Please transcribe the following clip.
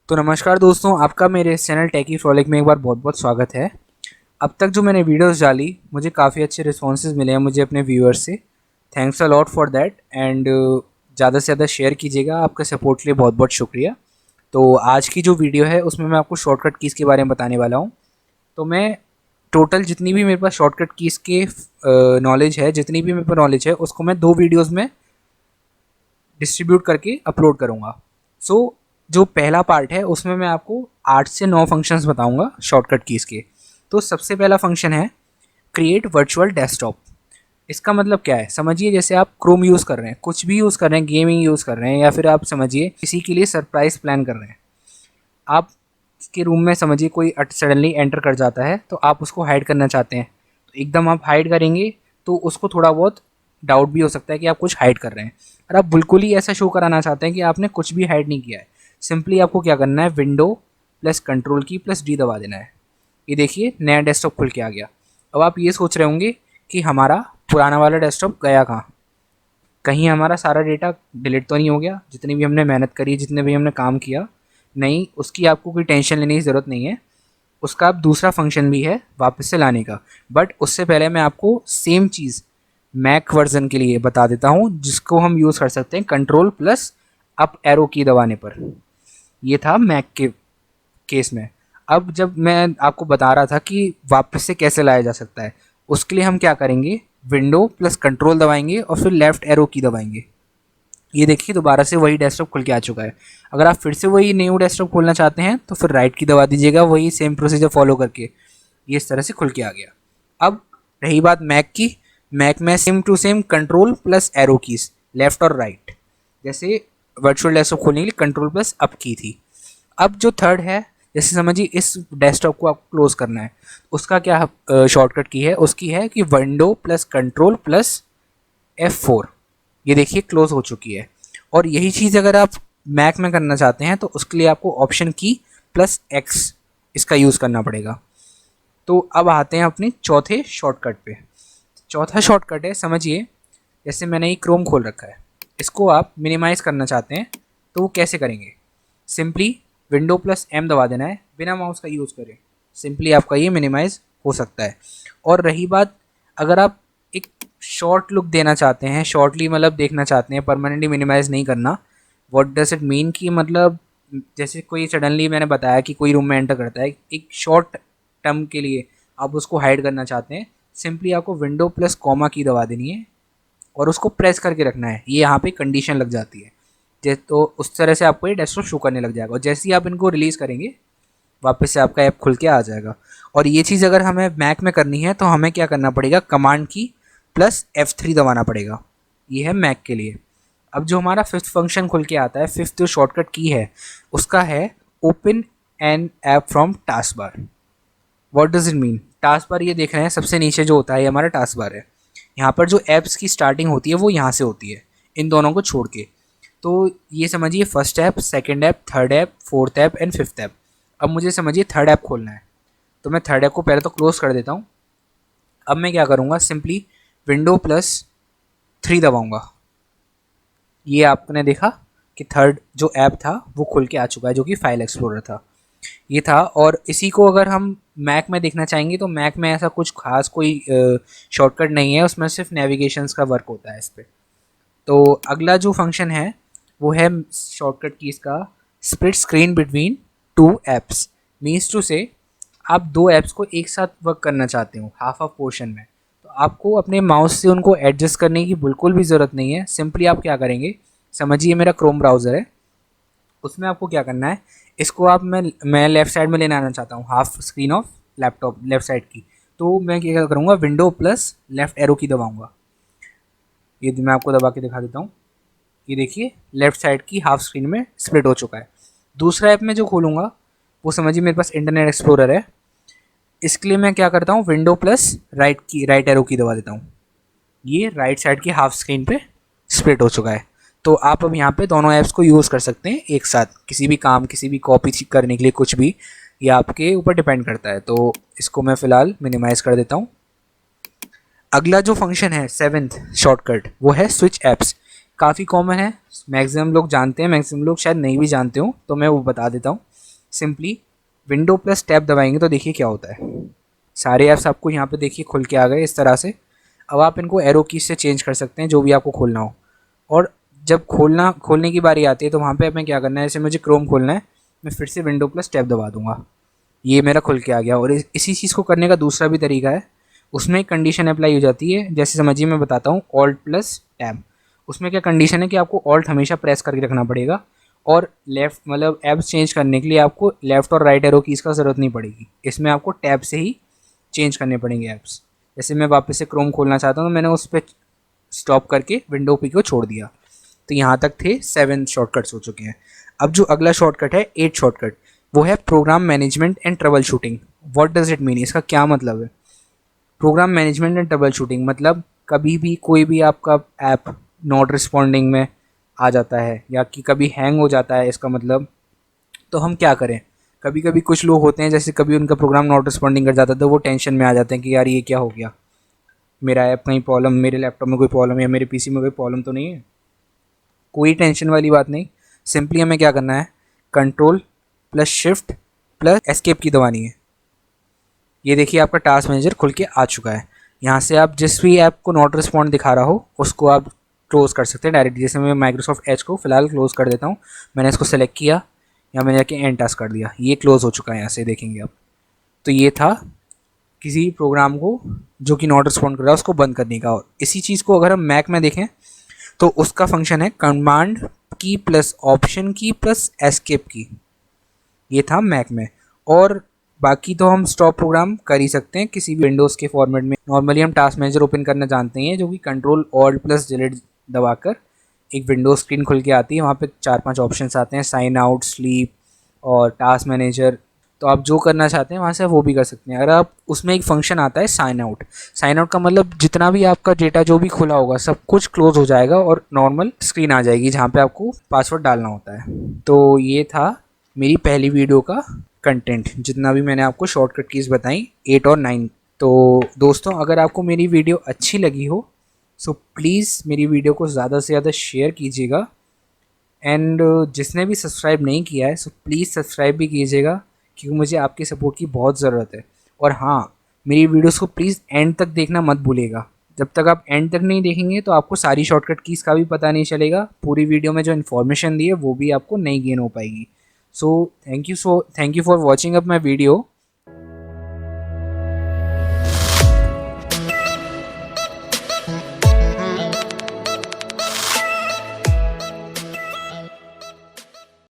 तो नमस्कार दोस्तों, आपका मेरे इस चैनल टेकी फ्रॉलिक में एक बार बहुत बहुत स्वागत है। अब तक जो मैंने वीडियोस डाली मुझे काफ़ी अच्छे रिस्पॉन्सेज मिले हैं मुझे अपने व्यूअर्स से। Thanks a lot for that and ज़्यादा से ज़्यादा शेयर कीजिएगा। आपके सपोर्ट के लिए बहुत बहुत शुक्रिया। तो आज की जो वीडियो है उसमें मैं आपको शॉर्टकट कीज़ के बारे में बताने वाला हूँ। तो मैं टोटल जितनी भी मेरे पास शॉर्टकट कीज़ के नॉलेज है, जितनी भी मेरे पास नॉलेज है, उसको मैं 2 वीडियोज़ में डिस्ट्रीब्यूट करके अपलोड करूँगा। सो जो पहला पार्ट है उसमें मैं आपको 8 से 9 फंक्शंस बताऊंगा शॉर्टकट कीज़ के। तो सबसे पहला फंक्शन है क्रिएट वर्चुअल डेस्कटॉप। इसका मतलब क्या है, समझिए जैसे आप क्रोम यूज़ कर रहे हैं, कुछ भी यूज़ कर रहे हैं, गेमिंग यूज़ कर रहे हैं, या फिर आप समझिए किसी के लिए सरप्राइज़ प्लान कर रहे हैं। आप के रूम में समझिए कोई सडनली एंटर कर जाता है तो आप उसको हाइड करना चाहते हैं। तो एकदम आप हाइड करेंगे तो उसको थोड़ा बहुत डाउट भी हो सकता है कि आप कुछ हाइड कर रहे हैं। और आप बिल्कुल ही ऐसा शो कराना चाहते हैं कि आपने कुछ भी हाइड नहीं किया है। सिंपली आपको क्या करना है, विंडो प्लस कंट्रोल की प्लस डी दबा देना है। ये देखिए नया डेस्कटॉप खुल के आ गया। अब आप ये सोच रहे होंगे कि हमारा पुराना वाला डेस्कटॉप गया कहाँ, कहीं हमारा सारा डेटा डिलीट तो नहीं हो गया, जितनी भी हमने मेहनत करी, जितने भी हमने काम किया। नहीं, उसकी आपको कोई टेंशन लेने की ज़रूरत नहीं है। उसका अब दूसरा फंक्शन भी है वापस से लाने का। बट उससे पहले मैं आपको सेम चीज़ मैक वर्जन के लिए बता देता हूँ, जिसको हम यूज़ कर सकते हैं कंट्रोल प्लस अप एरो की दबाने पर। ये था मैक के केस में। अब जब मैं आपको बता रहा था कि वापस से कैसे लाया जा सकता है, उसके लिए हम क्या करेंगे, विंडो प्लस कंट्रोल दबाएंगे और फिर लेफ्ट एरो की दबाएंगे। ये देखिए दोबारा से वही डेस्कटॉप खुल के आ चुका है। अगर आप फिर से वही न्यू डेस्कटॉप खोलना चाहते हैं तो फिर राइट की दबा दीजिएगा, वही सेम प्रोसीजर फॉलो करके। ये इस तरह से खुल के आ गया। अब रही बात मैक की, मैक में same to same control plus arrow keys, left और राइट, जैसे वर्चुअल डेस्कटॉप खोलने के लिए कंट्रोल प्लस अप की थी। अब जो थर्ड है, जैसे समझिए इस डेस्कटॉप को आपको क्लोज करना है, उसका क्या शॉर्टकट की है, उसकी है कि window plus control plus F4। ये देखिए क्लोज हो चुकी है। और यही चीज़ अगर आप मैक में करना चाहते हैं तो उसके लिए आपको ऑप्शन की प्लस एक्स इसका यूज़ करना पड़ेगा। तो अब आते हैं अपने चौथे शॉर्टकट पे। चौथा शॉर्टकट है, समझिए जैसे मैंने ये क्रोम खोल रखा है, इसको आप मिनिमाइज़ करना चाहते हैं तो वो कैसे करेंगे। सिंपली विंडो प्लस एम दबा देना है, बिना माउस का यूज़ करें। सिंपली आपका ये मिनिमाइज़ हो सकता है। और रही बात, अगर आप एक शॉर्ट लुक देना चाहते हैं, शॉर्टली मतलब देखना चाहते हैं, परमानेंटली मिनिमाइज़ नहीं करना। व्हाट डज इट मीन कि मतलब जैसे कोई सडनली मैंने बताया कि कोई रूम में एंटर करता है, एक शॉर्ट टर्म के लिए आप उसको हाइड करना चाहते हैं, सिंपली आपको विंडो प्लस कॉमा की दबा देनी है और उसको प्रेस करके रखना है। ये यहाँ पे कंडीशन लग जाती है। तो उस तरह से आपको ये डेस्कटॉप शो करने लग जाएगा और जैसे ही आप इनको रिलीज़ करेंगे वापस से आपका ऐप खुल के आ जाएगा। और ये चीज़ अगर हमें मैक में करनी है तो हमें क्या करना पड़ेगा, कमांड की प्लस F3 दबाना पड़ेगा। ये है मैक के लिए। अब जो हमारा फिफ्थ फंक्शन खुल के आता है, फिफ्थ जो शॉर्टकट की है उसका है open an app from taskbar. What does it mean, taskbar ये देख रहे हैं सबसे नीचे जो होता है, ये हमारा टास्क बार है। यहाँ पर जो ऐप्स की स्टार्टिंग होती है वो यहाँ से होती है, इन दोनों को छोड़ के। तो ये समझिए first app, second app, third app, fourth app and fifth app. अब मुझे समझिए थर्ड ऐप खोलना है, तो मैं थर्ड ऐप को पहले तो क्लोज कर देता हूँ। अब मैं क्या करूँगा, सिंपली विंडो प्लस 3 दबाऊँगा। ये आपने देखा कि थर्ड जो ऐप था वो खुल के आ चुका है, जो कि फाइल एक्सप्लोरर था। ये था। और इसी को अगर हम मैक में देखना चाहेंगे तो मैक में ऐसा कुछ खास कोई शॉर्टकट नहीं है, उसमें सिर्फ नेविगेशंस का वर्क होता है इस पर। तो अगला जो फंक्शन है वो है शॉर्टकट की इसका split screen between 2 apps. Means two से आप 2 ऐप्स को एक साथ वर्क करना चाहते हो हाफ ऑफ पोर्शन में, तो आपको अपने माउस से उनको एडजस्ट करने की बिल्कुल भी ज़रूरत नहीं है। सिंपली आप क्या करेंगे, समझिए मेरा क्रोम ब्राउज़र है, उसमें आपको क्या करना है, इसको आप मैं लेफ़्ट साइड में लेने आना चाहता हूँ, half screen of laptop left side की। तो मैं क्या करूँगा, विंडो प्लस लेफ़्ट एरो की दबाऊँगा। ये मैं आपको दबा के दिखा देता हूँ। ये देखिए लेफ़्ट साइड की हाफ स्क्रीन में स्प्लिट हो चुका है। दूसरा ऐप में जो खोलूँगा वो समझिए मेरे पास इंटरनेट एक्सप्लोरर है। इसके लिए मैं क्या करता हूँ, विंडो प्लस राइट एरो की दबा देता हूँ। ये राइट साइड की हाफ स्क्रीन पे स्प्लिट हो चुका है। तो आप अब यहाँ पे दोनों ऐप्स को यूज़ कर सकते हैं एक साथ, किसी भी काम, किसी भी कॉपी करने के लिए, कुछ भी, ये आपके ऊपर डिपेंड करता है। तो इसको मैं फ़िलहाल मिनिमाइज़ कर देता हूँ। अगला जो फंक्शन है सेवेंथ शॉर्टकट, वो है स्विच ऐप्स। काफ़ी कॉमन है, मैक्सिमम लोग जानते हैं, मैक्सिमम लोग शायद नहीं भी जानते हो, तो मैं वो बता देता हूँ। सिंपली विंडो प्लस टैब दबाएंगे तो देखिए क्या होता है, सारे ऐप्स आपको यहाँ पे देखिए खुल के आ गए इस तरह से। अब आप इनको एरो की से चेंज कर सकते हैं जो भी आपको खोलना हो। और जब खोलने की बारी आती है तो वहाँ पे हमें क्या करना है, जैसे मुझे क्रोम खोलना है, मैं फिर से विंडो प्लस टैब दबा दूंगा, ये मेरा खुल के आ गया। और इसी चीज़ को करने का दूसरा भी तरीका है, उसमें एक कंडीशन अप्लाई हो जाती है। जैसे समझिए मैं बताता हूँ, ऑल्ट प्लस टैब, उसमें क्या कंडीशन है कि आपको ऑल्ट हमेशा प्रेस करके रखना पड़ेगा, और लेफ़्ट मतलब ऐप्स चेंज करने के लिए आपको लेफ़्ट और राइट एरो कीज़ का ज़रूरत नहीं पड़ेगी, इसमें आपको टैब से ही चेंज करने पड़ेंगे ऐप्स। जैसे मैं वापस से क्रोम खोलना चाहता हूँ तो मैंने उस पर स्टॉप करके विंडो पी को छोड़ दिया। तो यहाँ तक थे 7 शॉर्टकट्स हो चुके हैं। अब जो अगला शॉर्टकट है 8 शॉर्टकट, वो है program management and troubleshooting. What does it mean, इसका क्या मतलब है? Program management and troubleshooting मतलब कभी भी कोई भी आपका ऐप नॉट रिस्पॉन्डिंग में आ जाता है या कि कभी हैंग हो जाता है, इसका मतलब तो हम क्या करें। कभी कभी कुछ लोग होते हैं, जैसे कभी उनका प्रोग्राम नॉट रिस्पॉन्डिंग कर जाता है तो वो टेंशन में आ जाते हैं कि यार ये क्या हो गया, मेरा ऐप कहीं प्रॉब्लम, मेरे लैपटॉप में कोई प्रॉब्लम है या मेरे पीसी में कोई प्रॉब्लम तो नहीं है। कोई टेंशन वाली बात नहीं, सिंपली हमें क्या करना है, control plus shift plus escape की दबानी है। ये देखिए आपका टास्क मैनेजर खुल के आ चुका है। यहाँ से आप जिस भी ऐप को नॉट रिस्पॉन्ड दिखा रहा हो उसको आप क्लोज कर सकते हैं डायरेक्ट। जैसे मैं माइक्रोसॉफ्ट एज को फिलहाल क्लोज कर देता हूँ, मैंने इसको सेलेक्ट किया या मैंने जाके एंड टास्क कर दिया, ये क्लोज हो चुका है, यहाँ से देखेंगे आप। तो ये था किसी प्रोग्राम को जो कि नॉट रिस्पॉन्ड कर रहा है उसको बंद करने का। और इसी चीज़ को अगर हम मैक में देखें तो उसका फंक्शन है कमांड की प्लस ऑप्शन की प्लस एस्केप की, ये था मैक में। और बाकी तो हम स्टॉप प्रोग्राम कर ही सकते हैं किसी भी विंडोज़ के फॉर्मेट में। नॉर्मली हम टास्क मैनेजर ओपन करना जानते हैं, जो कि कंट्रोल ऑल्ट प्लस डिलीट दबाकर एक विंडोज स्क्रीन खुल के आती है। वहाँ पे 4-5 ऑप्शंस आते हैं, साइन आउट, स्लीप और टास्क मैनेजर। तो आप जो करना चाहते हैं वहाँ से वो भी कर सकते हैं। अगर आप उसमें एक फंक्शन आता है साइन आउट, साइन आउट का मतलब जितना भी आपका डेटा जो भी खुला होगा सब कुछ क्लोज हो जाएगा और नॉर्मल स्क्रीन आ जाएगी जहाँ पे आपको पासवर्ड डालना होता है। तो ये था मेरी पहली वीडियो का कंटेंट, जितना भी मैंने आपको शॉर्टकट कीज़ बताई 8 और 9। तो दोस्तों अगर आपको मेरी वीडियो अच्छी लगी हो सो प्लीज़ मेरी वीडियो को ज़्यादा से ज़्यादा शेयर कीजिएगा। एंड जिसने भी सब्सक्राइब नहीं किया है सो प्लीज़ सब्सक्राइब भी कीजिएगा, क्योंकि मुझे आपके सपोर्ट की बहुत ज़रूरत है। और हाँ, मेरी वीडियोस को प्लीज़ एंड तक देखना मत भूलिएगा। जब तक आप एंड तक नहीं देखेंगे तो आपको सारी शॉर्टकट कीज़ का भी पता नहीं चलेगा, पूरी वीडियो में जो इन्फॉर्मेशन दी है वो भी आपको नहीं गेन हो पाएगी। So thank you for watching up my video.